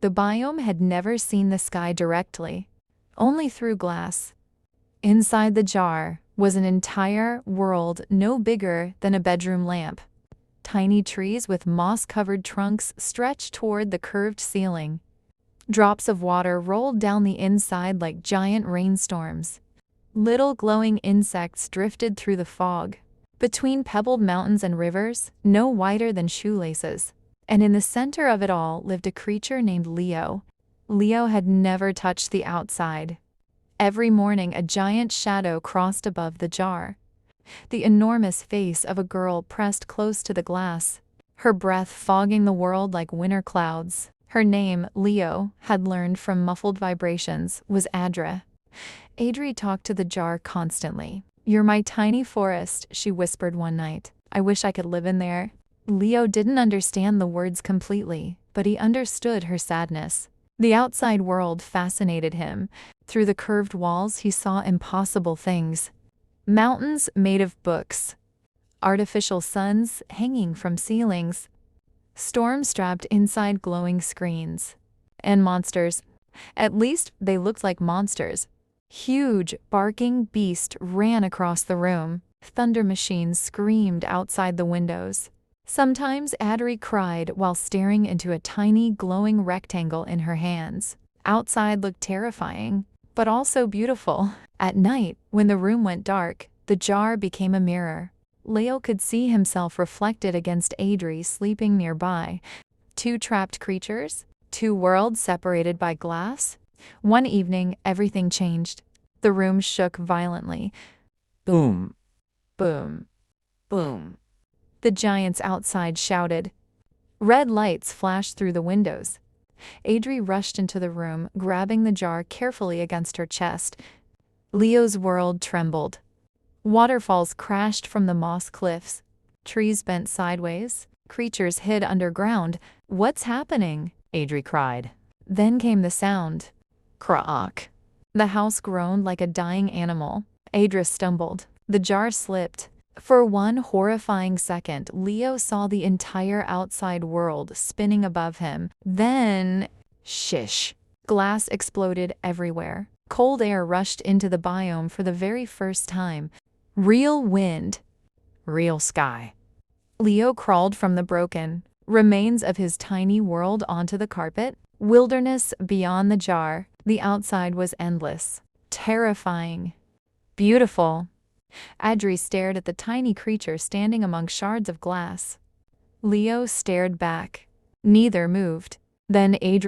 The biome had never seen the sky directly, only through glass. Inside the jar was an entire world no bigger than a bedroom lamp. Tiny trees with moss-covered trunks stretched toward the curved ceiling. Drops of water rolled down the inside like giant rainstorms. Little glowing insects drifted through the fog. Between pebbled mountains and rivers, no wider than shoelaces. And in the center of it all lived a creature named Leo. Leo had never touched the outside. Every morning a giant shadow crossed above the jar. The enormous face of a girl pressed close to the glass, her breath fogging the world like winter clouds. Her name, Leo, had learned from muffled vibrations, was Adra. Adri talked to the jar constantly. "You're my tiny forest," she whispered one night. "I wish I could live in there." Leo didn't understand the words completely, but he understood her sadness. The outside world fascinated him. Through the curved walls he saw impossible things. Mountains made of books. Artificial suns hanging from ceilings. Storms trapped inside glowing screens. And monsters. At least they looked like monsters. Huge, barking beasts ran across the room. Thunder machines screamed outside the windows. Sometimes Adri cried while staring into a tiny, glowing rectangle in her hands. Outside looked terrifying, but also beautiful. At night, when the room went dark, the jar became a mirror. Leo could see himself reflected against Adri sleeping nearby. Two trapped creatures? Two worlds separated by glass? One evening, everything changed. The room shook violently. Boom. Boom. Boom. The giants outside shouted. Red lights flashed through the windows. Adri rushed into the room, grabbing the jar carefully against her chest. Leo's world trembled. Waterfalls crashed from the moss cliffs. Trees bent sideways. Creatures hid underground. "What's happening?" Adri cried. Then came the sound. Crack. The house groaned like a dying animal. Adri stumbled. The jar slipped. For one horrifying second, Leo saw the entire outside world spinning above him. Then, shish! Glass exploded everywhere. Cold air rushed into the biome for the very first time. Real wind. Real sky. Leo crawled from the broken remains of his tiny world onto the carpet. Wilderness beyond the jar. The outside was endless. Terrifying. Beautiful. Adri stared at the tiny creature standing among shards of glass. Leo stared back. Neither moved. Then Adri